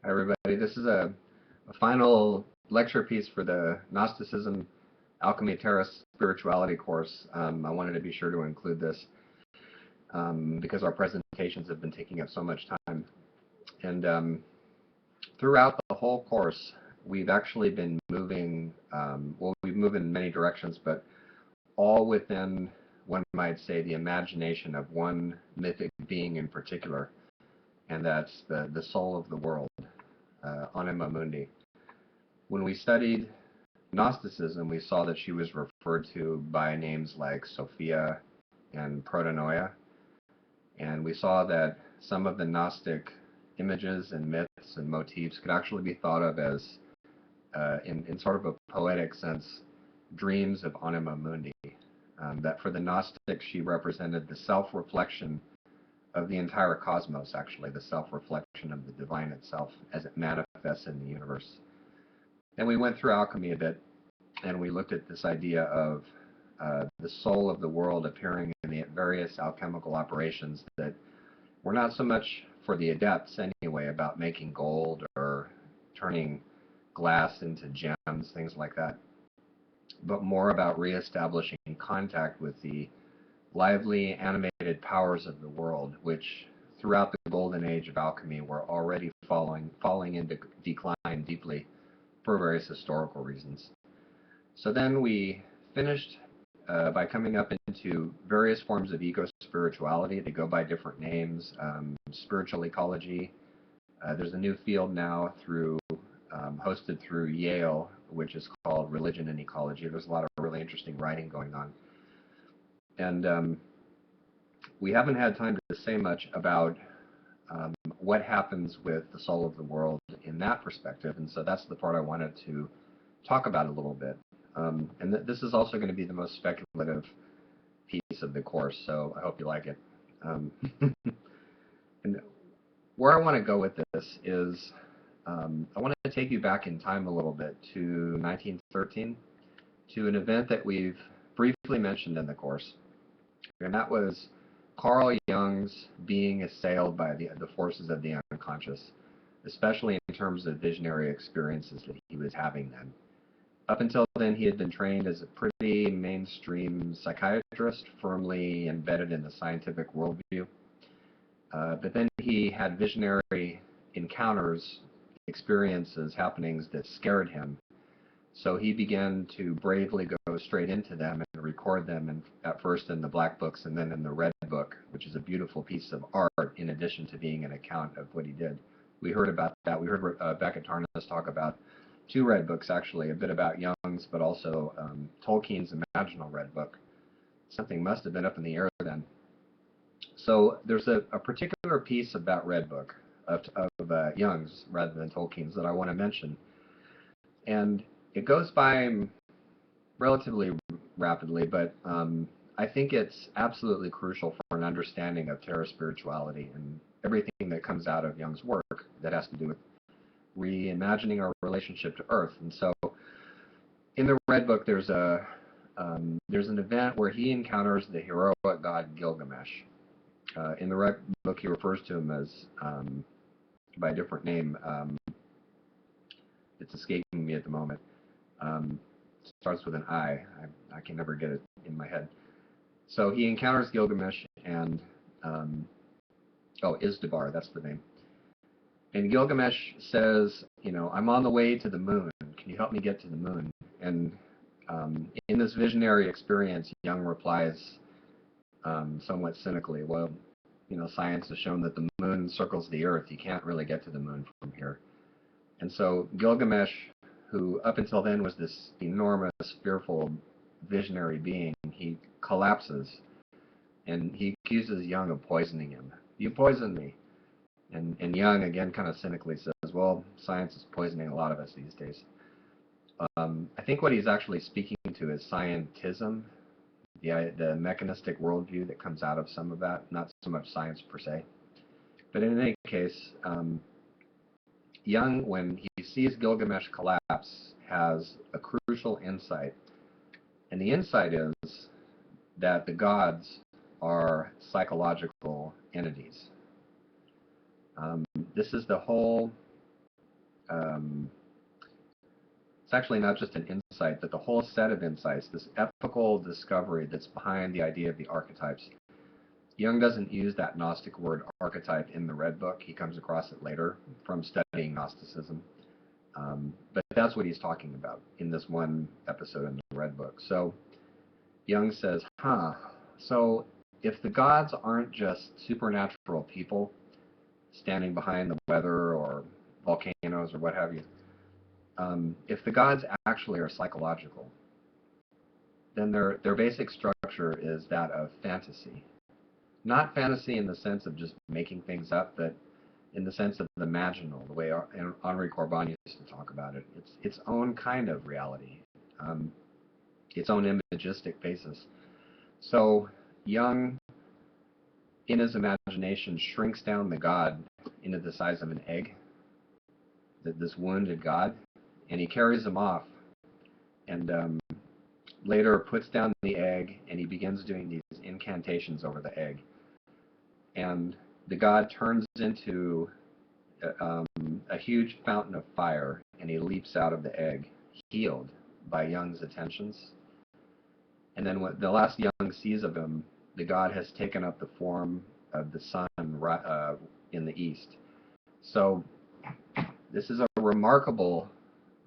Hi, everybody. This is a final lecture piece for the Gnosticism, Alchemy, Terraspirituality course. I wanted to be sure to include this because our presentations have been taking up so much time. And throughout the whole course, we've actually been moving, we've moved in many directions, but all within, one might say, the imagination of one mythic being in particular, and that's the soul of the world. Anima Mundi. When we studied Gnosticism, we saw that she was referred to by names like Sophia and Protonoia, and we saw that some of the Gnostic images and myths and motifs could actually be thought of as, in sort of a poetic sense, dreams of Anima Mundi. That for the Gnostics, she represented the self-reflection of the entire cosmos, actually, the self-reflection of the divine itself as it manifests in the universe. Then we went through alchemy a bit, and we looked at this idea of the soul of the world appearing in the various alchemical operations that were not so much for the adepts anyway, about making gold or turning glass into gems, things like that, but more about reestablishing contact with the lively, animated powers of the world, which throughout the golden age of alchemy were already falling into decline deeply for various historical reasons. So then we finished by coming up into various forms of eco-spirituality. They go by different names. Spiritual ecology. There's a new field now hosted through Yale, which is called religion and ecology. There's a lot of really interesting writing going on. And we haven't had time to say much about what happens with the soul of the world in that perspective, and so that's the part I wanted to talk about a little bit. And this is also going to be the most speculative piece of the course, so I hope you like it. And where I want to go with this is I want to take you back in time a little bit to 1913, to an event that we've briefly mentioned in the course. And that was Carl Jung's being assailed by the forces of the unconscious, especially in terms of visionary experiences that he was having then. Up until then, he had been trained as a pretty mainstream psychiatrist, firmly embedded in the scientific worldview. But then he had visionary encounters, experiences, happenings that scared him. So he began to bravely go straight into them and record them, at first in the Black Books and then in the Red Book, which is a beautiful piece of art in addition to being an account of what he did. We heard about that. We heard Becca Tarnas talk about two Red Books, actually, a bit about Jung's, but also Tolkien's Imaginal Red Book. Something must have been up in the air then. So there's a particular piece of that Red Book, of Jung's rather than Tolkien's, that I want to mention. And it goes by relatively rapidly, but I think it's absolutely crucial for an understanding of Terraspirituality and everything that comes out of Jung's work that has to do with reimagining our relationship to Earth. And so in the Red Book, there's an event where he encounters the heroic god Gilgamesh. In the Red Book, he refers to him as by a different name. It's escaping me at the moment. Starts with an I. I can never get it in my head. So he encounters Gilgamesh and Izdubar, that's the name. And Gilgamesh says, I'm on the way to the moon. Can you help me get to the moon? And in this visionary experience, Jung replies somewhat cynically, well, science has shown that the moon circles the Earth. You can't really get to the moon from here. And so Gilgamesh, who up until then was this enormous, fearful, visionary being, he collapses, and he accuses Jung of poisoning him. You poisoned me. And Jung, again, kind of cynically says, well, science is poisoning a lot of us these days. I think what he's actually speaking to is scientism, the mechanistic worldview that comes out of some of that, not so much science per se. But in any case, Jung, when he sees Gilgamesh collapse, has a crucial insight. And the insight is that the gods are psychological entities. This is the whole it's actually not just an insight, but the whole set of insights, this ethical discovery that's behind the idea of the archetypes. Jung doesn't use that Gnostic word archetype in the Red Book. He comes across it later from studying Gnosticism. But that's what he's talking about in this one episode in the Red Book. So Jung says, so if the gods aren't just supernatural people standing behind the weather or volcanoes or what have you, if the gods actually are psychological, then their basic structure is that of fantasy. Not fantasy in the sense of just making things up, but in the sense of the imaginal, the way Henri Corbin used to talk about it. It's its own kind of reality, its own imagistic basis. So Jung, in his imagination, shrinks down the god into the size of an egg, this wounded god, and he carries him off, and later puts down the egg, and he begins doing these incantations over the egg. And the god turns into a huge fountain of fire, and he leaps out of the egg, healed by Jung's attentions. And then when the last Jung sees of him, the god has taken up the form of the sun in the east. So this is a remarkable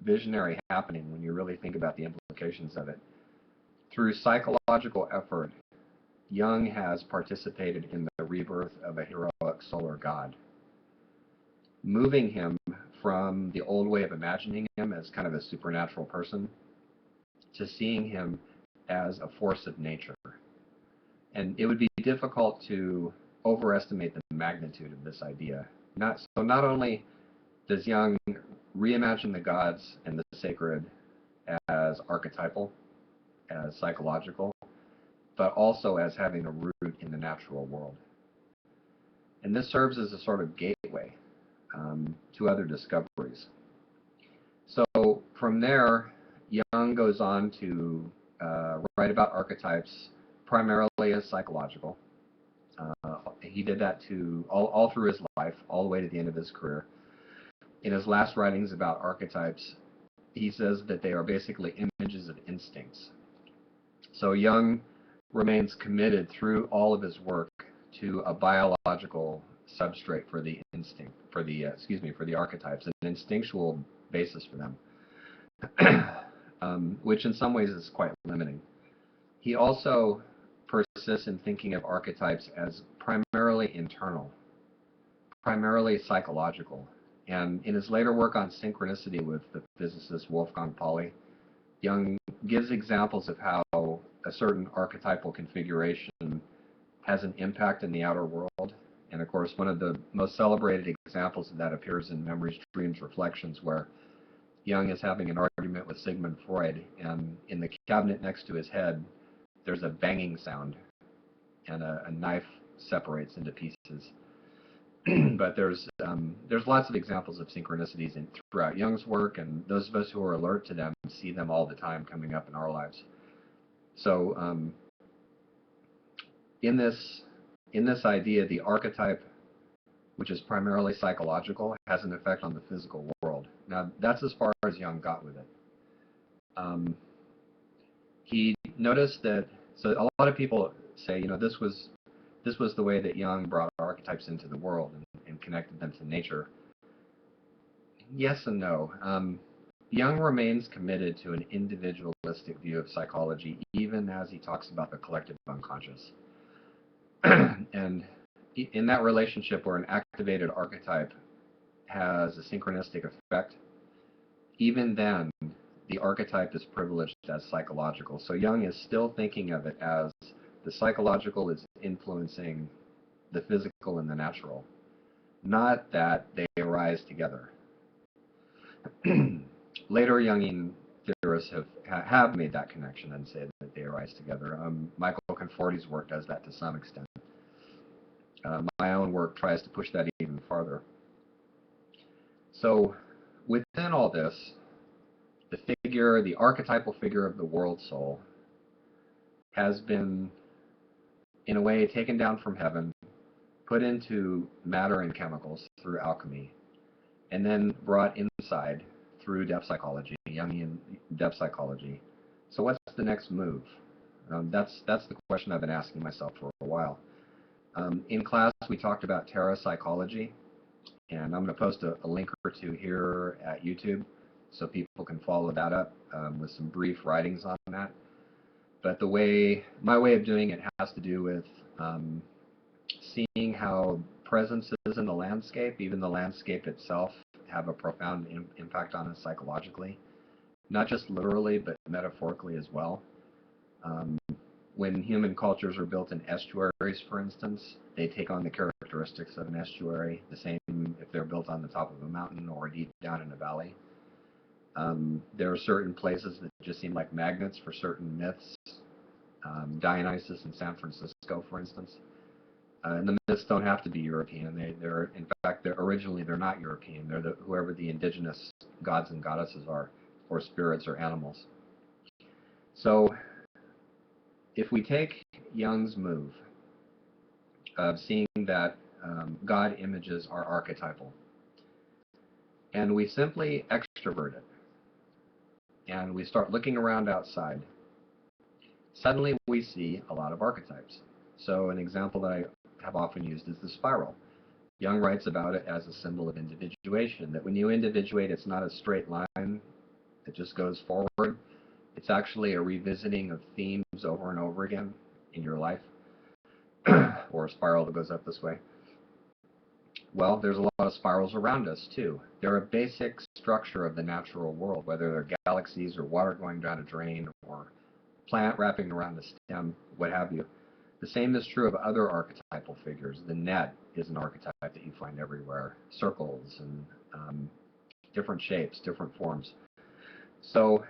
visionary happening when you really think about the implications of it. Through psychological effort, Jung has participated in the rebirth of a heroic solar god, moving him from the old way of imagining him as kind of a supernatural person to seeing him as a force of nature. And it would be difficult to overestimate the magnitude of this idea. Not only does Jung reimagine the gods and the sacred as archetypal, as psychological, but also as having a root in the natural world. And this serves as a sort of gateway to other discoveries. So from there, Jung goes on to write about archetypes primarily as psychological. He did that all through his life, all the way to the end of his career. In his last writings about archetypes, he says that they are basically images of instincts. So Jung remains committed through all of his work to a biological substrate for the instinct, for the archetypes, an instinctual basis for them, which in some ways is quite limiting. He also persists in thinking of archetypes as primarily internal, primarily psychological. And in his later work on synchronicity with the physicist Wolfgang Pauli, Jung gives examples of how a certain archetypal configuration has an impact in the outer world. And of course, one of the most celebrated examples of that appears in Memories, Dreams, Reflections, where Jung is having an argument with Sigmund Freud, and in the cabinet next to his head, there's a banging sound, and a knife separates into pieces. But there's lots of examples of synchronicities throughout Jung's work, and those of us who are alert to them see them all the time coming up in our lives. So in this idea, the archetype, which is primarily psychological, has an effect on the physical world. Now, that's as far as Jung got with it. He noticed that, so a lot of people say, this was the way that Jung brought archetypes into the world and connected them to nature. Yes and no. Jung remains committed to an individualistic view of psychology, even as he talks about the collective unconscious. And in that relationship where an activated archetype has a synchronistic effect, even then, the archetype is privileged as psychological. So Jung is still thinking of it as the psychological is influencing the physical and the natural, not that they arise together. Later Jungian theorists have made that connection and say that they arise together. Michael Conforti's work does that to some extent. My own work tries to push that even farther. So within all this, the archetypal figure of the world soul has been, in a way, taken down from heaven, put into matter and chemicals through alchemy, and then brought inside through depth psychology, Jungian depth psychology. So what's the next move? That's the question I've been asking myself for a while. In class, we talked about terrapsychology, and I'm going to post a link or two here at YouTube so people can follow that up with some brief writings on that. But my way of doing it has to do with seeing how presences in the landscape, even the landscape itself, have a profound impact on us psychologically, not just literally, but metaphorically as well. When human cultures are built in estuaries, for instance, they take on the characteristics of an estuary, the same if they're built on the top of a mountain or deep down in a valley. There are certain places that just seem like magnets for certain myths. Dionysus in San Francisco, for instance. And the myths don't have to be European. They're in fact, originally they're not European. They're whoever the indigenous gods and goddesses are, or spirits or animals. So if we take Jung's move of seeing that God images are archetypal, and we simply extrovert it, and we start looking around outside, suddenly we see a lot of archetypes. So an example that I have often used is the spiral. Jung writes about it as a symbol of individuation, that when you individuate, it's not a straight line that just goes forward. It's actually a revisiting of themes over and over again in your life, or a spiral that goes up this way. Well, there's a lot of spirals around us, too. They're a basic structure of the natural world, whether they're galaxies or water going down a drain or plant wrapping around a stem, what have you. The same is true of other archetypal figures. The net is an archetype that you find everywhere. Circles and different shapes, different forms. So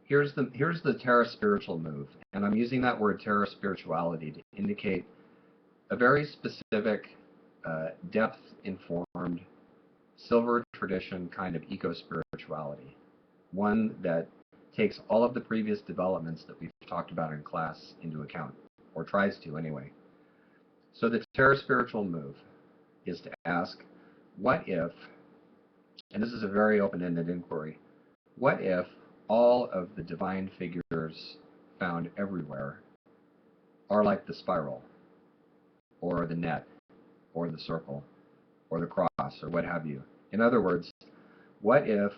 here's the terraspiritual move, and I'm using that word terraspirituality to indicate a very specific, depth-informed, silver tradition kind of eco-spirituality, one that takes all of the previous developments that we've talked about in class into account, or tries to anyway. So the terraspiritual move is to ask, what if, and this is a very open-ended inquiry, what if all of the divine figures found everywhere are like the spiral, or the net, or the circle, or the cross, or what have you? In other words, what if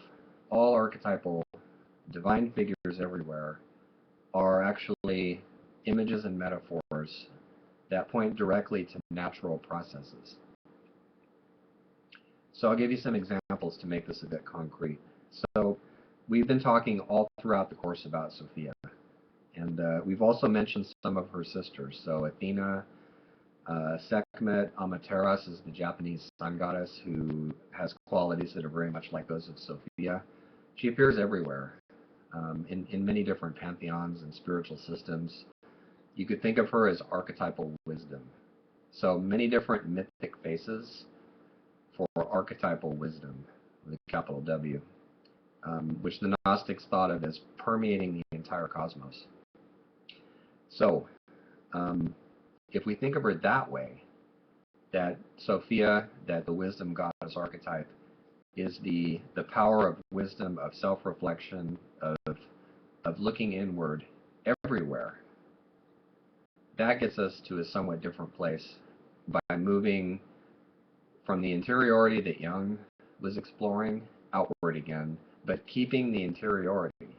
all archetypal divine figures everywhere are actually images and metaphors that point directly to natural processes? So I'll give you some examples to make this a bit concrete. So we've been talking all throughout the course about Sophia, and we've also mentioned some of her sisters. So Athena, Sekhmet, Amaterasu is the Japanese sun goddess who has qualities that are very much like those of Sophia. She appears everywhere, in many different pantheons and spiritual systems. You could think of her as archetypal wisdom. So many different mythic faces for archetypal wisdom, with a capital W, which the Gnostics thought of as permeating the entire cosmos. So, if we think of her that way, that Sophia, that the wisdom goddess archetype, is the power of wisdom, of self-reflection, of looking inward everywhere, that gets us to a somewhat different place by moving from the interiority that Jung was exploring outward again, but keeping the interiority.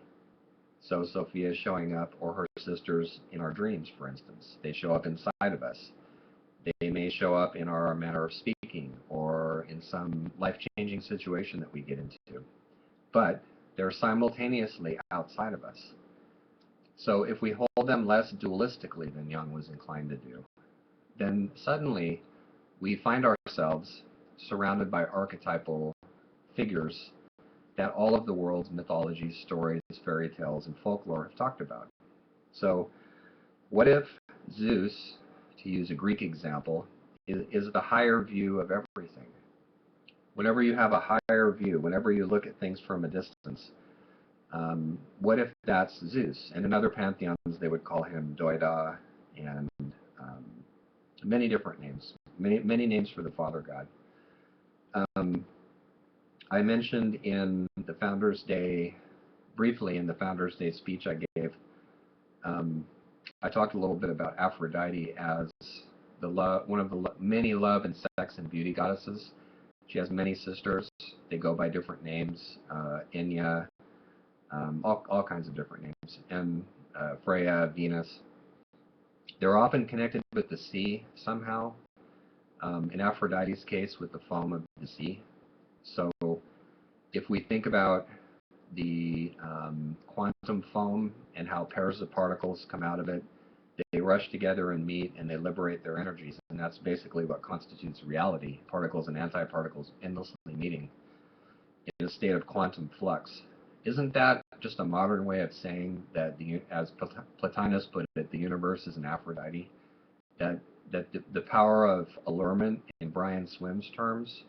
So Sophia is showing up, or her sisters, in our dreams, for instance. They show up inside of us. They may show up in our manner of speaking or in some life-changing situation that we get into. But they're simultaneously outside of us. So if we hold them less dualistically than Jung was inclined to do, then suddenly we find ourselves surrounded by archetypal figures that all of the world's mythologies, stories, fairy tales, and folklore have talked about. So what if Zeus, to use a Greek example, is the higher view of everything? Whenever you have a higher view, whenever you look at things from a distance, what if that's Zeus? And in other pantheons, they would call him Doida, and many different names, many names for the Father God. I mentioned in the Founders Day, briefly in the Founders Day speech I gave, um, I talked a little bit about Aphrodite as one of the many love and sex and beauty goddesses. She has many sisters. They go by different names, Enya, all kinds of different names, and Freya, Venus. They're often connected with the sea somehow. In Aphrodite's case, with the foam of the sea. So if we think about the quantum foam and how pairs of particles come out of it, they rush together and meet and they liberate their energies. And that's basically what constitutes reality, particles and antiparticles endlessly meeting in a state of quantum flux. Isn't that just a modern way of saying that, as Plotinus put it, the universe is an Aphrodite? That the power of allurement, in Brian Swim's terms,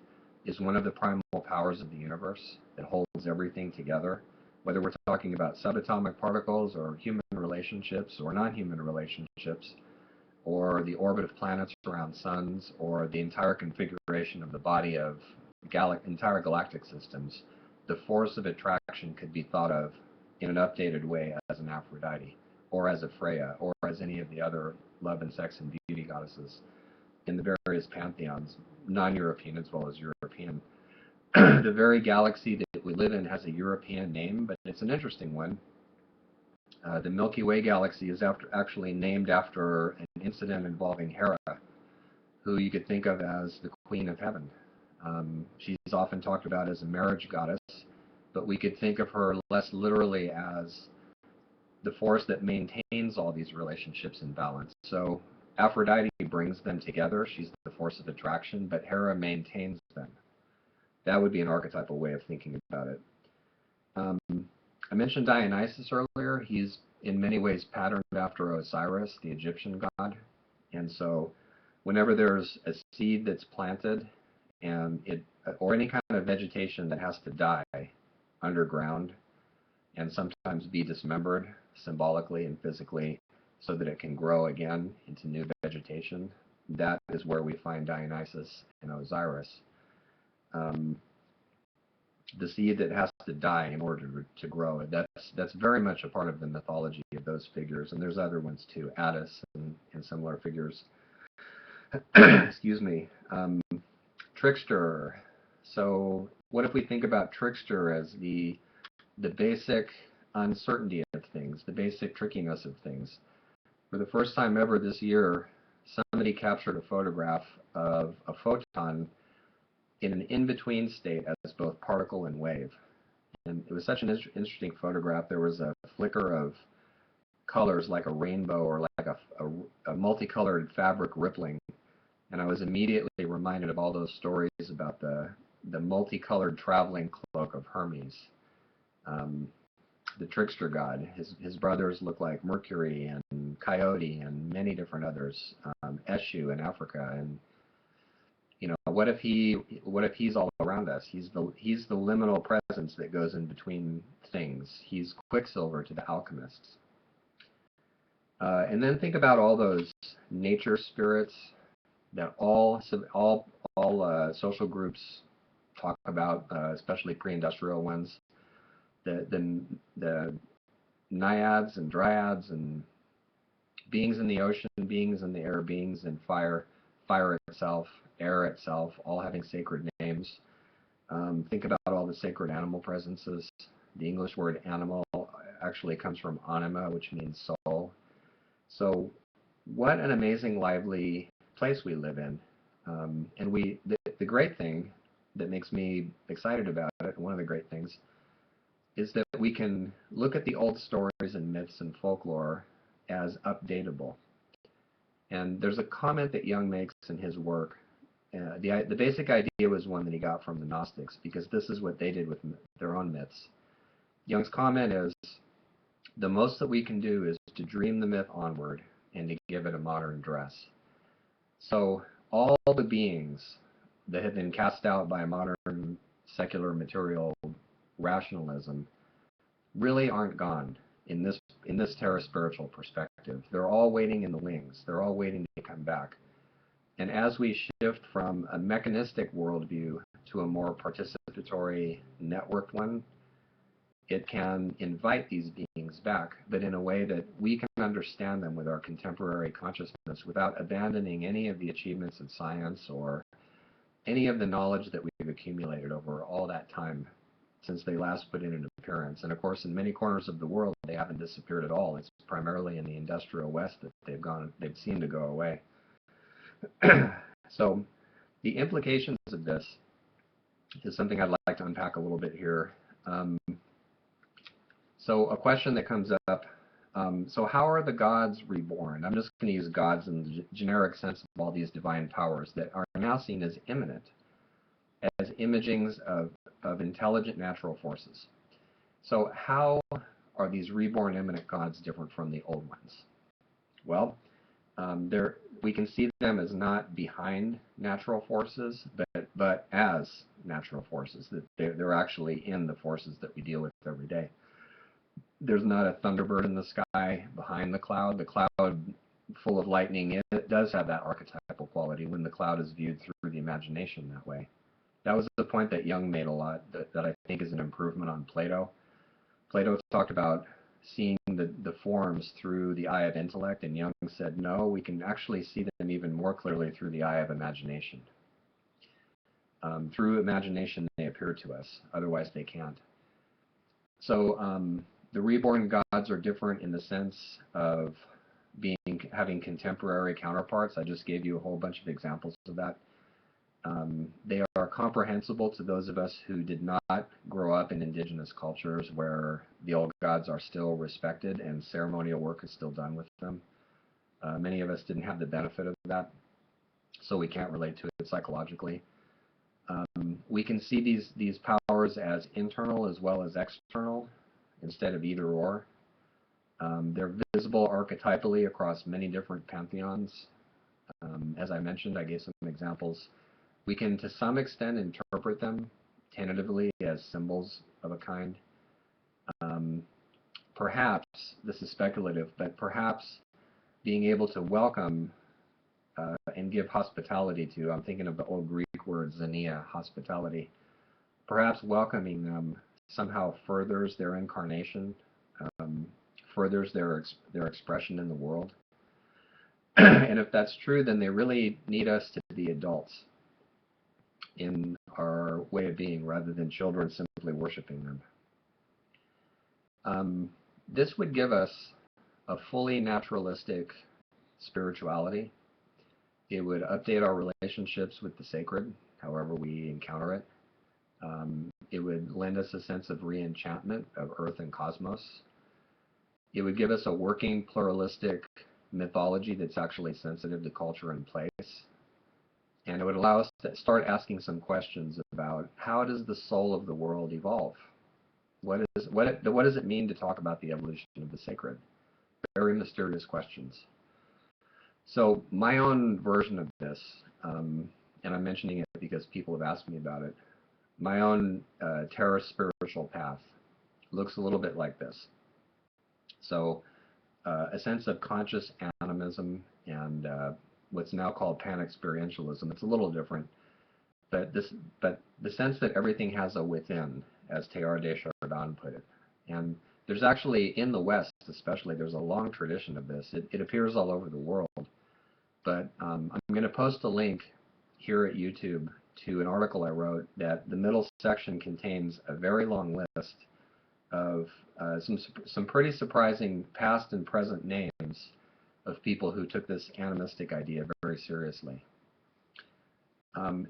is one of the primal powers of the universe that holds everything together, whether we're talking about subatomic particles or human relationships or non-human relationships, or the orbit of planets around suns, or the entire configuration of the body of entire galactic systems. The force of attraction could be thought of in an updated way as an Aphrodite, or as a Freya, or as any of the other love and sex and beauty goddesses in the various pantheons, non-European as well as European. The very galaxy that we live in has a European name, but it's an interesting one. The Milky Way galaxy is actually named after an incident involving Hera, who you could think of as the Queen of Heaven. She's often talked about as a marriage goddess, but we could think of her less literally as the force that maintains all these relationships in balance. So Aphrodite brings them together. She's the force of attraction, but Hera maintains them. That would be an archetypal way of thinking about it. I mentioned Dionysus earlier. He's in many ways patterned after Osiris, the Egyptian god. And so whenever there's a seed that's planted and or any kind of vegetation that has to die underground and sometimes be dismembered symbolically and physically so that it can grow again into new vegetation, that is where we find Dionysus and Osiris. The seed that has to die in order to grow, that's very much a part of the mythology of those figures, and there's other ones too, Attis and similar figures. Excuse me. Trickster. So what if we think about trickster as the basic uncertainty of things, the basic trickiness of things? For the first time ever this year, somebody captured a photograph of a photon in an in-between state as both particle and wave. And it was such an interesting photograph. There was a flicker of colors like a rainbow or like a multicolored fabric rippling. And I was immediately reminded of all those stories about the multicolored traveling cloak of Hermes, the trickster god. His brothers look like Mercury and Coyote and many different others, Eshu in Africa. And what if he's all around us? He's the liminal presence that goes in between things. He's Quicksilver to the alchemists. And then think about all those nature spirits that all social groups talk about, especially pre-industrial ones. The naiads and dryads and beings in the ocean, beings in the air, beings in fire itself, air itself, all having sacred names. Think about all the sacred animal presences. The English word animal actually comes from anima, which means soul. So what an amazing, lively place we live in. And the great thing that makes me excited about it, one of the great things, is that we can look at the old stories and myths and folklore as updatable. And there's a comment that Jung makes in his work. The basic idea was one that he got from the Gnostics, because this is what they did with their own myths. Jung's comment is, the most that we can do is to dream the myth onward and to give it a modern dress. So all the beings that have been cast out by modern secular material rationalism really aren't gone in this Terraspiritual perspective. They're all waiting in the wings. They're all waiting to come back. And as we shift from a mechanistic worldview to a more participatory, networked one, it can invite these beings back, but in a way that we can understand them with our contemporary consciousness without abandoning any of the achievements of science or any of the knowledge that we've accumulated over all that time since they last put in an appearance. And of course, in many corners of the world, they haven't disappeared at all. It's primarily in the industrial West that they've seemed to go away. So the implications of this is something I'd like to unpack a little bit here. So a question that comes up, so how are the gods reborn? I'm just going to use gods in the generic sense of all these divine powers that are now seen as immanent, as imagings of intelligent natural forces. So how are these reborn immanent gods different from the old ones? Well, we can see them as not behind natural forces, but as natural forces, that they're actually in the forces that we deal with every day. There's not a thunderbird in the sky behind the cloud. The cloud full of lightning, it does have that archetypal quality when the cloud is viewed through the imagination that way. That was the point that Jung made a lot, that I think is an improvement on Plato. Plato talked about seeing the forms through the eye of intellect, and Jung said, no, we can actually see them even more clearly through the eye of imagination. Through imagination, they appear to us. Otherwise, they can't. So the reborn gods are different in the sense of having contemporary counterparts. I just gave you a whole bunch of examples of that. They are comprehensible to those of us who did not grow up in indigenous cultures where the old gods are still respected and ceremonial work is still done with them. Many of us didn't have the benefit of that, so we can't relate to it psychologically. We can see these powers as internal as well as external instead of either or. They're visible archetypally across many different pantheons. As I mentioned, I gave some examples. We can, to some extent, interpret them tentatively as symbols of a kind. Perhaps, this is speculative, but perhaps being able to welcome and give hospitality to, I'm thinking of the old Greek word xenia, hospitality, perhaps welcoming them somehow furthers their incarnation, furthers their expression in the world. And if that's true, then they really need us to be adults in our way of being rather than children simply worshiping them. This would give us a fully naturalistic spirituality. It would update our relationships with the sacred, however we encounter it. It would lend us a sense of reenchantment of Earth and cosmos. It would give us a working pluralistic mythology that's actually sensitive to culture and place. And it would allow us to start asking some questions about how does the soul of the world evolve? What does it mean to talk about the evolution of the sacred? Very mysterious questions. So my own version of this, and I'm mentioning it because people have asked me about it, my own Terraspiritual path looks a little bit like this. So a sense of conscious animism and what's now called pan-experientialism. It's a little different, but the sense that everything has a within, as Teilhard de Chardin put it. And there's actually, in the West especially, there's a long tradition of this. It appears all over the world. But I'm going to post a link here at YouTube to an article I wrote that the middle section contains a very long list of some pretty surprising past and present names of people who took this animistic idea very seriously.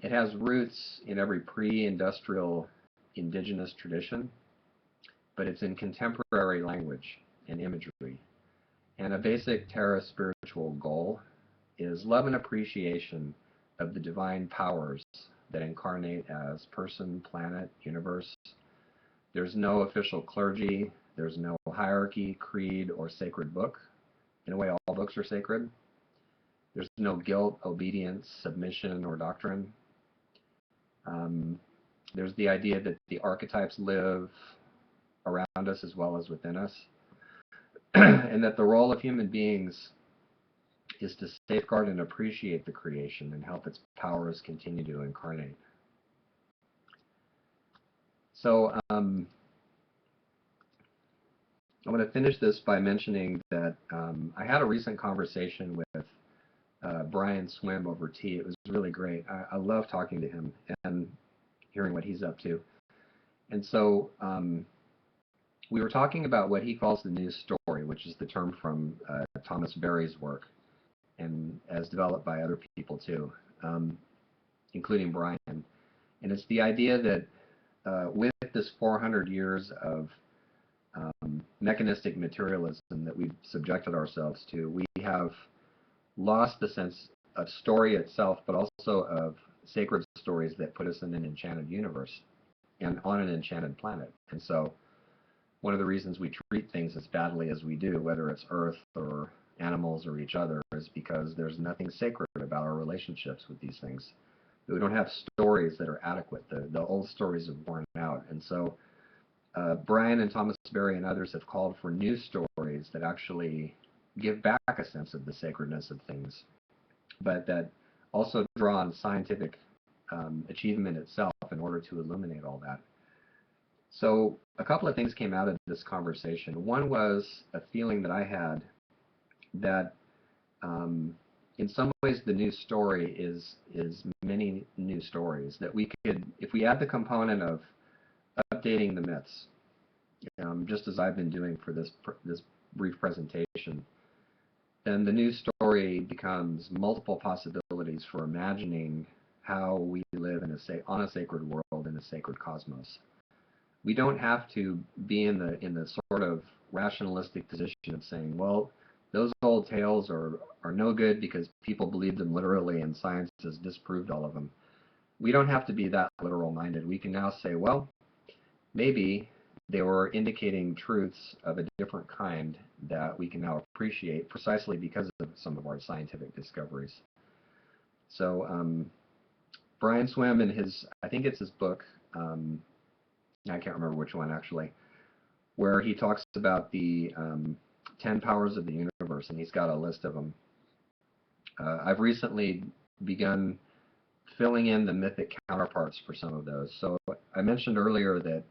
It has roots in every pre-industrial indigenous tradition, but it's in contemporary language and imagery. And a basic Terra spiritual goal is love and appreciation of the divine powers that incarnate as person, planet, universe. There's no official clergy, there's no hierarchy, creed, or sacred book. In a way, all books are sacred. There's no guilt, obedience, submission, or doctrine. There's the idea that the archetypes live around us as well as within us, and that the role of human beings is to safeguard and appreciate the creation and help its powers continue to incarnate. So I'm going to finish this by mentioning that I had a recent conversation with Brian Swim over tea. It was really great. I love talking to him and hearing what he's up to. And so we were talking about what he calls the new story, which is the term from Thomas Berry's work, and as developed by other people too, including Brian. And it's the idea that with this 400 years of mechanistic materialism that we've subjected ourselves to, we have lost the sense of story itself, but also of sacred stories that put us in an enchanted universe and on an enchanted planet. And so one of the reasons we treat things as badly as we do, whether it's Earth or animals or each other, is because there's nothing sacred about our relationships with these things. We don't have stories that are adequate. The old stories have worn out. And so Brian and Thomas Berry and others have called for new stories that actually give back a sense of the sacredness of things, but that also draw on scientific achievement itself in order to illuminate all that. So a couple of things came out of this conversation. One was a feeling that I had that in some ways the new story is many new stories, that we could, if we add the component of updating the myths, just as I've been doing for this brief presentation, then the new story becomes multiple possibilities for imagining how we live in on a sacred world in a sacred cosmos. We don't have to be in the sort of rationalistic position of saying, well, those old tales are no good because people believe them literally and science has disproved all of them. We don't have to be that literal minded. We can now say, well, maybe they were indicating truths of a different kind that we can now appreciate precisely because of some of our scientific discoveries. So Brian Swim in his, I think it's his book, I can't remember which one actually, where he talks about the 10 powers of the universe, and he's got a list of them. I've recently begun filling in the mythic counterparts for some of those. So I mentioned earlier that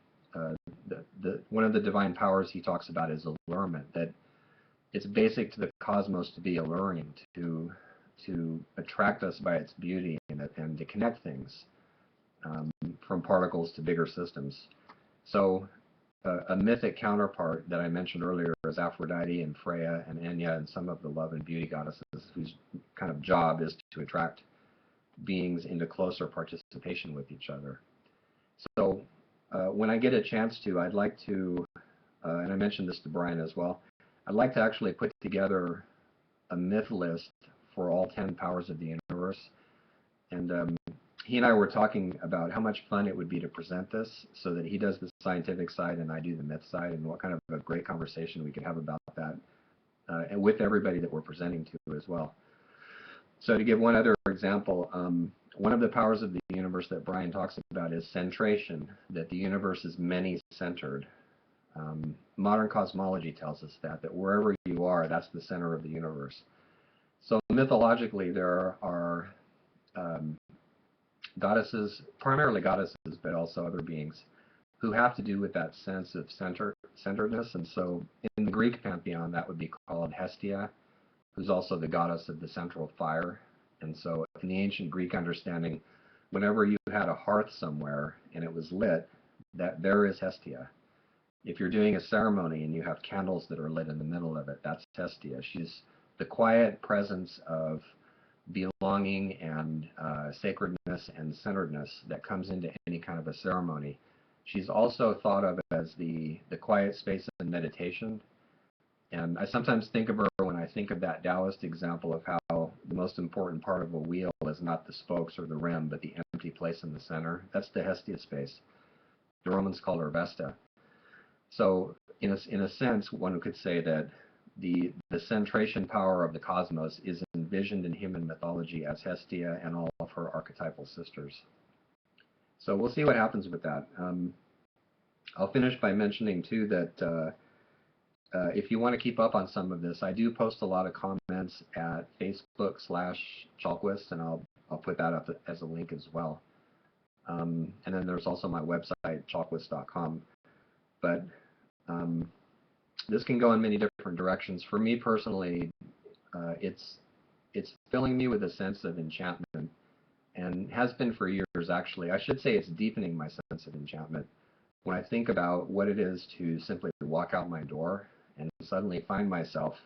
one of the divine powers he talks about is allurement, that it's basic to the cosmos to be alluring, to attract us by its beauty and to connect things from particles to bigger systems. So a mythic counterpart that I mentioned earlier is Aphrodite and Freya and Enya and some of the love and beauty goddesses whose kind of job is to attract beings into closer participation with each other. So when I get a chance to, I'd like to, and I mentioned this to Brian as well, I'd like to actually put together a myth list for all 10 powers of the universe. And he and I were talking about how much fun it would be to present this, so that he does the scientific side and I do the myth side, and what kind of a great conversation we could have about that, and with everybody that we're presenting to as well. So to give one other example, one of the powers of the universe that Brian talks about is centration, that the universe is many-centered. Modern cosmology tells us that wherever you are, that's the center of the universe. So mythologically, there are goddesses, primarily goddesses, but also other beings, who have to do with that sense of centeredness. And so in the Greek pantheon, that would be called Hestia, who's also the goddess of the central fire. And so in the ancient Greek understanding, whenever you had a hearth somewhere and it was lit, that there is Hestia. If you're doing a ceremony and you have candles that are lit in the middle of it, that's Hestia. She's the quiet presence of belonging and sacredness and centeredness that comes into any kind of a ceremony. She's also thought of as the quiet space in meditation. And I sometimes think of her when I think of that Taoist example of how the most important part of a wheel is not the spokes or the rim, but the empty place in the center. That's the Hestia space. The Romans call her Vesta. So in a sense, one could say that the centration power of the cosmos is envisioned in human mythology as Hestia and all of her archetypal sisters. So we'll see what happens with that. I'll finish by mentioning too that if you want to keep up on some of this, I do post a lot of comments at Facebook/Chalkwist, and I'll put that up as a link as well. And then there's also my website, chalkwist.com. But this can go in many different directions. For me personally, it's filling me with a sense of enchantment, and has been for years actually. I should say it's deepening my sense of enchantment. When I think about what it is to simply walk out my door and suddenly find myself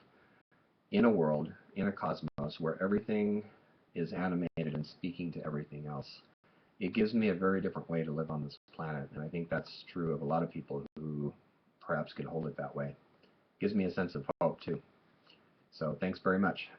in a world, in a cosmos, where everything is animated and speaking to everything else, it gives me a very different way to live on this planet. And I think that's true of a lot of people who perhaps could hold it that way. It gives me a sense of hope too. So thanks very much.